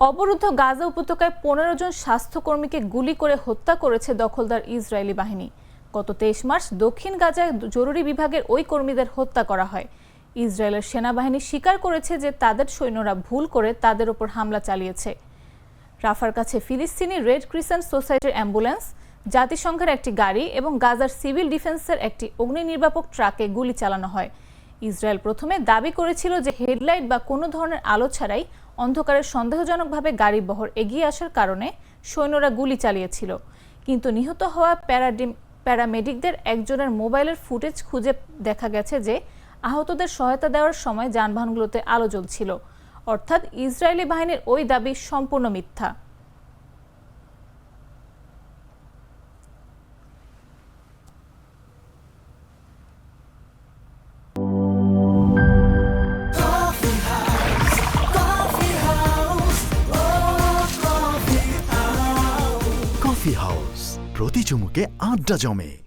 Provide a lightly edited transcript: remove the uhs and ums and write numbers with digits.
অবরুদ্ধ গাজা উপত্যকায় 15 জন স্বাস্থ্যকর্মীকে গুলি করে হত্যা করেছে দখলদার ইসরায়েলি বাহিনী। গত 23 মার্চ দক্ষিণ গাজায় জরুরি বিভাগের ওই কর্মীদের হত্যা করা হয়। ইসরায়েলের সেনাবাহিনী স্বীকার করেছে যে তাদের সৈন্যরা ভুল করে তাদের উপর হামলা চালিয়েছে। রাফার কাছে ফিলিস্তিনি রেড ক্রিসেন্ট সোসাইটির অ্যাম্বুলেন্স, জাতিসংঘের একটি গাড়ি এবং গাজার সিভিল ডিফেন্সের একটি অগ্নি নির্বাপক ট্রাকে গুলি চালানো হয়। ইসরায়েল প্রথমে দাবি করেছিল যে হেডলাইট বা কোনো ধরনের আলো ছাড়াই অন্ধকারে সন্দেহজনকভাবে গাড়ি বহর এগিয়ে আসার কারণে সৈন্যরা গুলি চালিয়েছিল। কিন্তু নিহত হওয়া প্যারামেডিকদের একজনের মোবাইলের ফুটেজ খুঁজে দেখা গেছে যে আহতদের সহায়তা দেওয়ার সময় যানবাহনগুলোতে আলো জ্বলছিল। অর্থাৎ ইসরায়েলি বাহিনীর ওই দাবি সম্পূর্ণ মিথ্যা। কফি হাউস, প্রতি চুমুকে আড্ডা জমে।